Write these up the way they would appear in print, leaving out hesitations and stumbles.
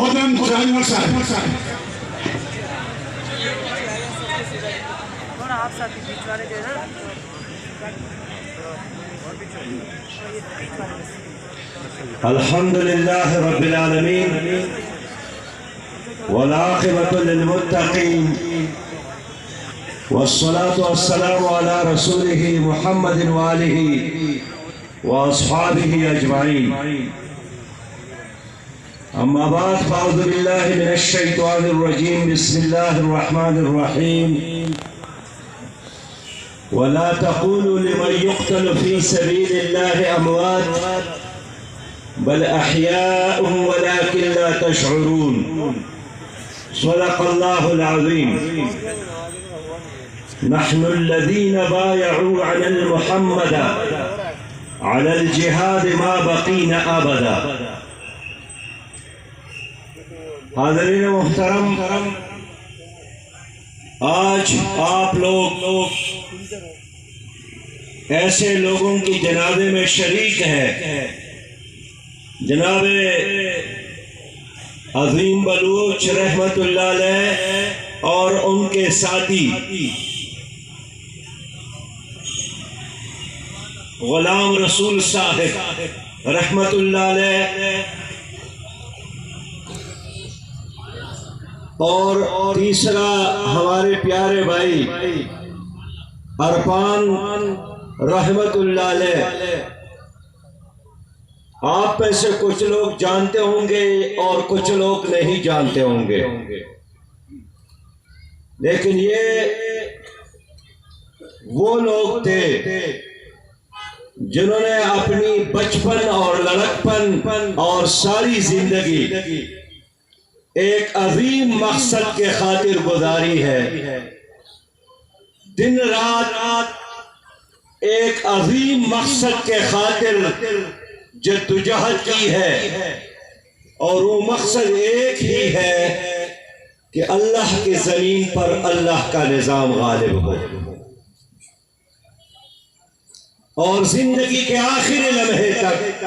قدم جانور صاحب آپ ساتھ بیچ والے جو ہے نا الحمد لله رب العالمين والعاقبة للمتقين والصلاة والسلام على رسوله محمد وآله وأصحابه أجمعين. أما بعد فأعوذ بالله من الشيطان الرجيم. بسم الله الرحمن الرحيم. ولا تقولوا لمن يقتل في سبيل الله أموات بل أحياء ولكن لا تشعرون. صدق الله العظيم. نحن الذين بايعوا على محمد على الجهاد ما بقينا أبدا. حاضرین محترم، آج آپ لوگ ایسے لوگوں کی جنازے میں شریک ہیں. جناب عظیم بلوچ رحمت اللہ علیہ اور ان کے ساتھی غلام رسول صاحب رحمت اللہ علیہ اور تیسرا ہمارے پیارے بھائی عرفان رحمت اللہ علیہ. آپ میں سے کچھ لوگ جانتے ہوں گے اور کچھ لوگ نہیں جانتے ہوں گے، لیکن یہ وہ لوگ تھے جنہوں نے اپنی بچپن اور لڑکپن اور ساری زندگی ایک عظیم مقصد کے خاطر گزاری ہے. دن رات ایک عظیم مقصد کے خاطر جدوجہد کی ہے، اور وہ مقصد ایک ہی ہے کہ اللہ کی زمین پر اللہ کا نظام غالب ہو، اور زندگی کے آخری لمحے تک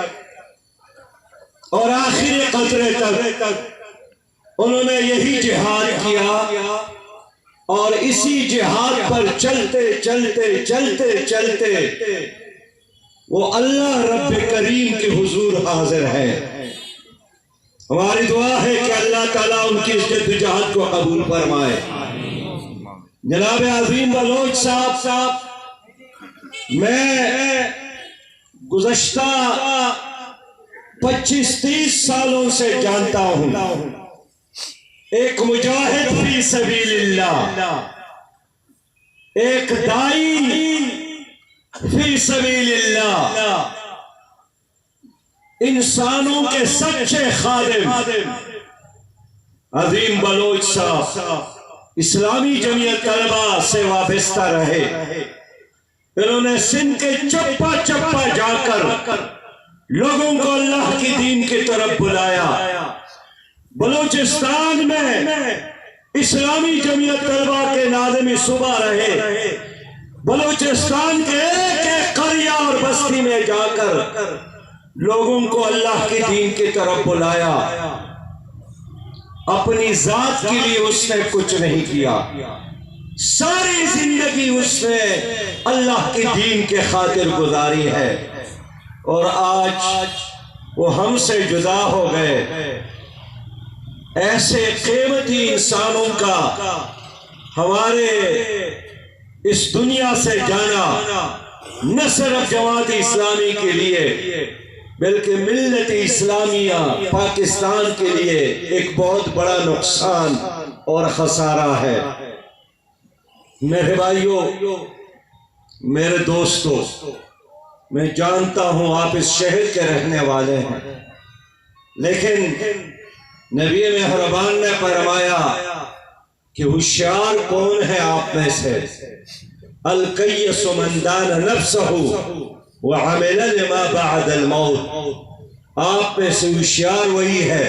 اور آخری قطرے تک انہوں نے یہی جہاد کیا، اور اسی جہاد پر چلتے چلتے چلتے چلتے وہ اللہ رب کریم کے حضور حاضر ہے. ہماری دعا ہے کہ اللہ تعالیٰ ان کی جدوجہد کو قبول فرمائے. جناب عظیم بلوچ صاحب، میں گزشتہ 25-30 سالوں سے جانتا ہوں. ایک مجاہد فی سبیل اللہ، ایک دائی فی سبیل اللہ، انسانوں کے سچے خادم عظیم بلوچ صاحب اسلامی جمعیت طلبہ سے وابستہ رہے. انہوں نے سندھ کے چپا چپا جا کر لوگوں کو اللہ کی دین کی طرف بلایا. بلوچستان میں اسلامی جمعیت طلبہ کے ناظم صبح رہے. بلوچستان کے ایک ایک قریہ اور بستی میں جا کر لوگوں کو اللہ کی دین کی طرف بلایا. اپنی ذات کے لیے اس نے کچھ نہیں کیا، ساری زندگی اس نے اللہ کی دین کے خاطر گزاری ہے. اور آج وہ ہم سے جدا ہو گئے. ایسے قیمتی انسانوں کا ہمارے اس دنیا سے جانا نہ صرف جماعت اسلامی کے لیے بلکہ ملت اسلامیہ پاکستان کے لیے ایک بہت بڑا نقصان اور خسارہ ہے. میرے بھائیوں، میرے دوستوں، میں جانتا ہوں آپ اس شہر کے رہنے والے ہیں، لیکن نبی مہربان نے فرمایا کہ ہوشیار کون ہے آپ میں سے؟ القیس من دان نفسہ وعمل لما بعد الموت. آپ میں سے ہوشیار وہی ہے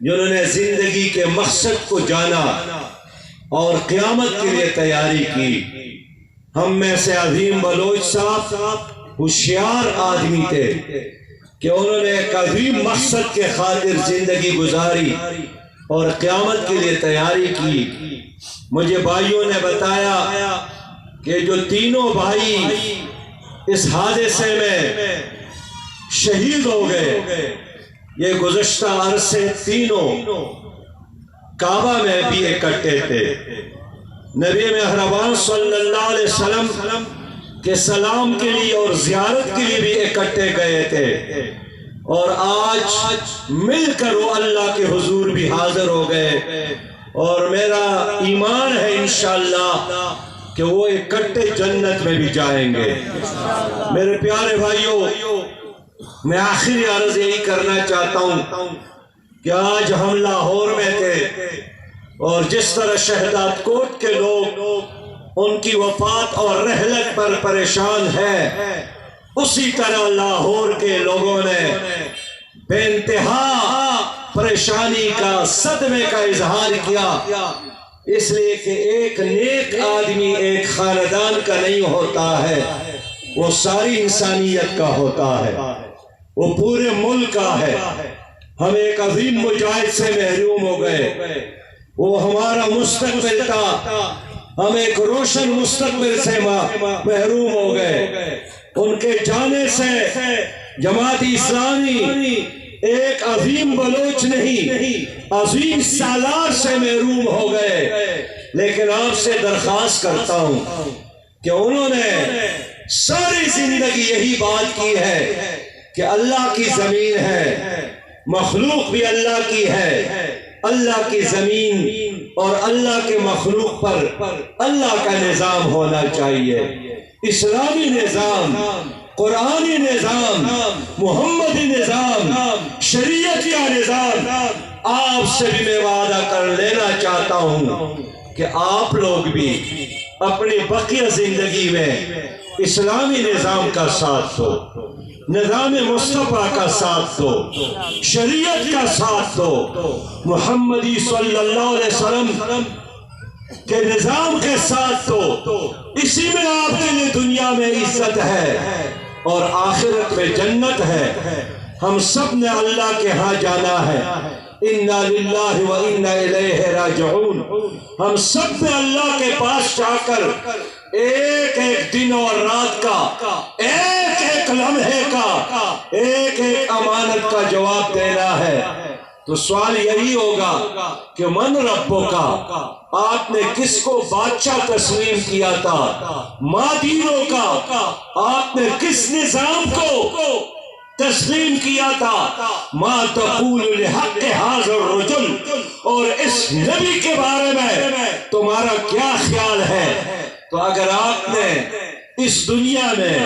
جنہوں نے زندگی کے مقصد کو جانا اور قیامت کے لیے تیاری کی. ہم میں سے عظیم بلوچ صاحب ہوشیار آدمی تھے. کہ انہوں نے ایک عظیم مقصد کے خاطر زندگی گزاری اور قیامت کے لیے تیاری کی۔ مجھے بھائیوں نے بتایا کہ جو تینوں بھائی اس حادثے میں شہید ہو گئے، یہ گزشتہ عرصے تینوں کعبہ میں بھی اکٹھے تھے، نبی مہربان صلی اللہ علیہ وسلم کے سلام کے لیے اور زیارت کے لیے بھی اکٹھے گئے تھے، اور آج مل کر وہ اللہ کے حضور بھی حاضر ہو گئے، اور میرا ایمان ہے انشاءاللہ کہ وہ اکٹھے جنت میں بھی جائیں گے۔ میرے پیارے بھائیوں، میں آخری عرض یہی کرنا چاہتا ہوں کہ آج ہم لاہور میں تھے، اور جس طرح شہداد کوٹ کے لوگ ان کی وفات اور رحلت پر پریشان ہے، اسی طرح لاہور کے لوگوں نے بے انتہا پریشانی کا، صدمے کا اظہار کیا، اس لیے کہ ایک نیک آدمی ایک خاندان کا نہیں ہوتا ہے، وہ ساری انسانیت کا ہوتا ہے، وہ پورے ملک کا ہے۔ ہم ایک عظیم مجاہد سے محروم ہو گئے، وہ ہمارا مستقبل تھا، ہم ایک روشن مستقبل سے محروم ہو گئے۔ ان کے جانے سے جماعت اسلامی ایک عظیم بلوچ نہیں، عظیم سالار سے محروم ہو گئے۔ لیکن آپ سے درخواست کرتا ہوں کہ انہوں نے ساری زندگی یہی بات کی ہے کہ اللہ کی زمین ہے، مخلوق بھی اللہ کی ہے، اللہ کی زمین اور اللہ کے مخلوق پر اللہ کا نظام ہونا چاہیے، اسلامی نظام، قرآنی نظام، محمدی نظام، شریعت کا نظام۔ آپ سے بھی میں وعدہ کر لینا چاہتا ہوں کہ آپ لوگ بھی اپنی بقیہ زندگی میں اسلامی نظام کا ساتھ دو، نظام مصطفیٰ کا ساتھ دو، شریعت کا ساتھ دو، محمدی صلی اللہ علیہ وسلم کے نظام کے ساتھ دو۔ اسی میں آپ کے لیے دنیا میں عزت ہے اور آخرت میں جنت ہے۔ ہم سب نے اللہ کے ہاں جانا ہے، انا للہ و انا الیہ راجعون۔ ہم سب نے اللہ کے پاس جا کر ایک ایک دن اور رات کا، ایک ایک لمحے کا، ایک ایک امانت کا جواب دینا ہے۔ تو سوال یہی ہوگا کہ من ربو کا، آپ نے کس کو بادشاہ تسلیم کیا تھا؟ مادینوں کا، آپ نے کس نظام کو تسلیم کیا تھا؟ ما تقول لحق حاضر رجل، اور اس نبی کے بارے میں تمہارا کیا خیال ہے؟ تو اگر آپ نے اس دنیا میں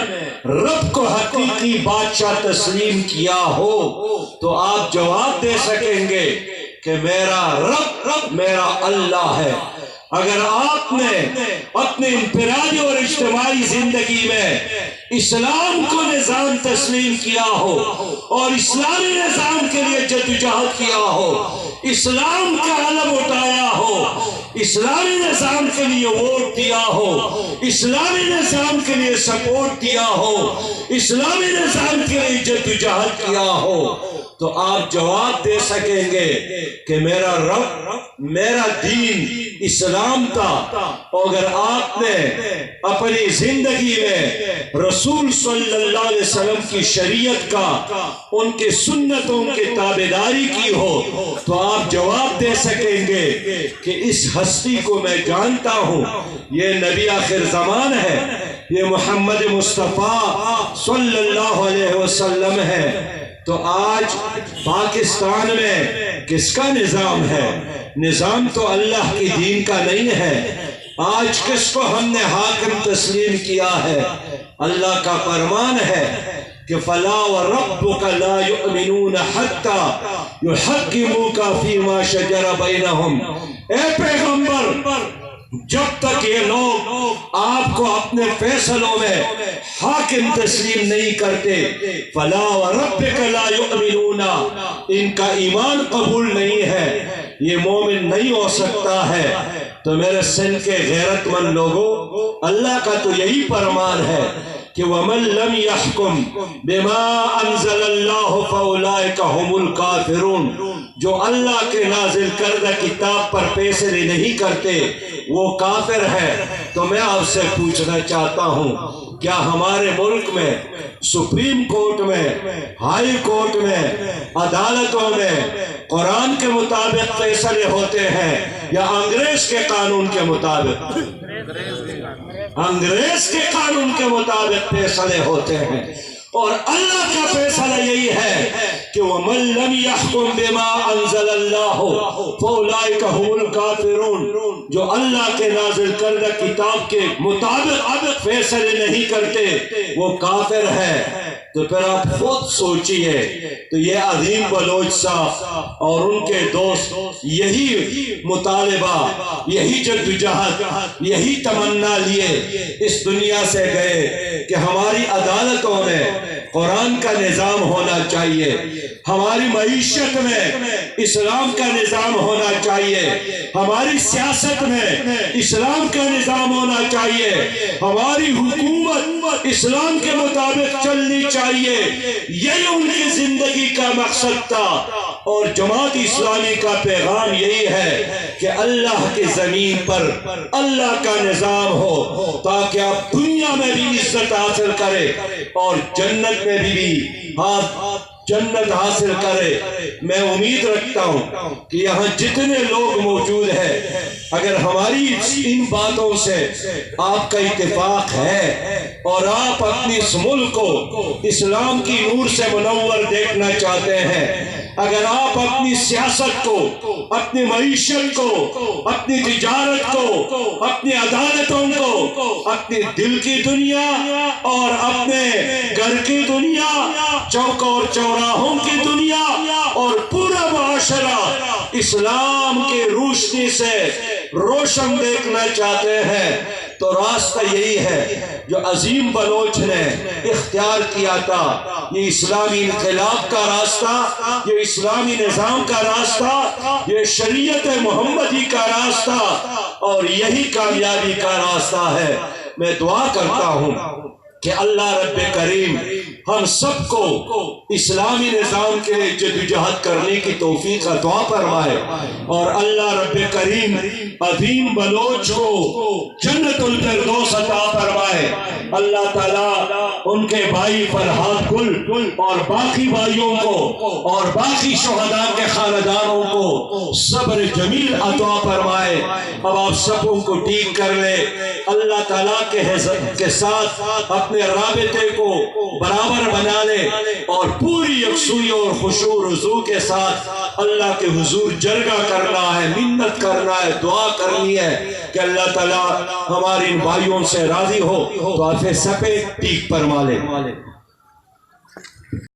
رب کو حقیقی بادشاہ تسلیم کیا ہو تو آپ جواب دے سکیں گے کہ میرا رب میرا اللہ ہے۔ اگر آپ نے اپنی انفرادی اور اجتماعی زندگی میں اسلام کو نظام تسلیم کیا ہو اور اسلامی نظام کے لیے جدوجہد کیا ہو، اسلام کا علم اٹھایا ہو، اسلامی نظام کے لیے ووٹ دیا ہو، اسلامی نظام کے لیے سپورٹ دیا ہو، اسلامی نظام کے لیے جدوجہد کیا ہو، تو آپ جواب دے سکیں گے کہ میرا رب، میرا دین اسلام تھا۔ اگر آپ نے اپنی زندگی میں رسول صلی اللہ علیہ وسلم کی شریعت کا، ان کے سنتوں کی تابعداری کی ہو تو آپ جواب دے سکیں گے کہ اس ہستی کو میں جانتا ہوں، یہ نبی آخر زمان ہے، یہ محمد مصطفیٰ صلی اللہ علیہ وسلم ہے۔ تو آج پاکستان میں کس کا نظام ہے؟ نظام تو اللہ کی دین کا نہیں ہے۔ آج کس کو ہم نے حاکم تسلیم کیا ہے؟ اللہ کا فرمان ہے کہ فلا وربک لا یؤمنون حتی یحکموک فیما شجر بینہم۔ اے پیغمبر، جب تک یہ لوگ آپ کو اپنے فیصلوں میں حاکم تسلیم نہیں کرتے، فلا وربک لا یؤمنون، ان کا ایمان قبول نہیں ہے، یہ مومن نہیں ہو سکتا ہے۔ تو میرے سندھ کے غیرت مند لوگوں، اللہ کا تو یہی فرمان ہے کہ وَمَن لَّمْ يَحْكُم بِمَا أَنزَلَ اللَّهُ فَأُولَٰئِكَ هُمُ الْكَافِرُونَ، جو اللہ کے نازل کردہ کتاب پر فیصلے نہیں کرتے وہ کافر ہے۔ تو میں آپ سے پوچھنا چاہتا ہوں، کیا ہمارے ملک میں سپریم کورٹ میں، ہائی کورٹ میں، عدالتوں میں قرآن کے مطابق فیصلے ہوتے ہیں یا انگریز کے قانون کے مطابق؟ انگریز کے قانون کے مطابق فیصلے ہوتے ہیں۔ اور اللہ کا فیصلہ یہی ہے کہ وَمَن لَّمْ يَحْكُم بِمَا أَنزَلَ اللَّهُ فَأُولَٰئِكَ هُمُ الْكَافِرُونَ، جو اللہ کے نازل کردہ کتاب کے مطابق فیصلے نہیں کرتے وہ کافر ہے۔ تو پھر آپ خود سوچئے، تو یہ عظیم بلوچ صاحب اور ان کے دوست یہی مطالبہ، یہی جدوجہد، یہی تمنا لیے اس دنیا سے گئے کہ ہماری عدالتوں میں قرآن کا نظام ہونا چاہیے، ہماری معیشت میں اسلام کا نظام ہونا چاہیے، ہماری سیاست میں اسلام کا نظام ہونا چاہیے، ہماری حکومت اسلام کے مطابق چلنی چاہیے۔ یہی ان کی زندگی کا مقصد تھا، اور جماعت اسلامی کا پیغام یہی ہے کہ اللہ کی زمین پر اللہ کا نظام ہو تاکہ آپ دنیا میں بھی عزت حاصل کرے اور جنت میں بھی جنت حاصل کرے۔ میں امید رکھتا ہوں کہ یہاں جتنے لوگ موجود ہیں، اگر ہماری ان باتوں سے آپ کا اتفاق ہے اور آپ اپنے اس ملک کو اسلام کی نور سے منور دیکھنا چاہتے ہیں، اگر آپ اپنی سیاست کو، اپنی معیشت کو، اپنی تجارت کو، اپنی عدالتوں کو، اپنی دل کی دنیا اور اپنے گھر کی دنیا، چوک اور چوراہوں کی دنیا اور پورا معاشرہ اسلام کی روشنی سے روشن دیکھنا چاہتے ہیں، تو راستہ یہی ہے جو عظیم بلوچ نے اختیار کیا تھا۔ یہ اسلامی انقلاب کا راستہ، یہ اسلامی نظام کا راستہ، یہ شریعت محمدی کا راستہ، اور یہی کامیابی کا راستہ ہے۔ میں دعا کرتا ہوں کہ اللہ رب کریم ہم سب کو اسلامی نظام کے لیے جدوجہد کرنے کی توفیق عطا فرمائے، اور اللہ رب کریم عظیم بلوچ کو جنت الفردوس عطا فرمائے۔ اللہ تعالیٰ ان کے بھائی فرحات گل اور باقی بھائیوں کو اور باقی شہداء کے خاندانوں کو صبر جمیل عطا فرمائے۔ اب آپ سبوں کو ٹھیک کر لے، اللہ تعالیٰ کے ساتھ اپنے رابطے کو برابر بنا لے، اور پوری یکسوئی اور خشوع و رضو کے ساتھ اللہ کے حضور جرگہ کرنا ہے، منت کرنا ہے، دعا کرنی ہے کہ اللہ تعالیٰ ہمارے ان بھائیوں سے راضی ہو، تو آپ سپے ٹھیک فرما لے۔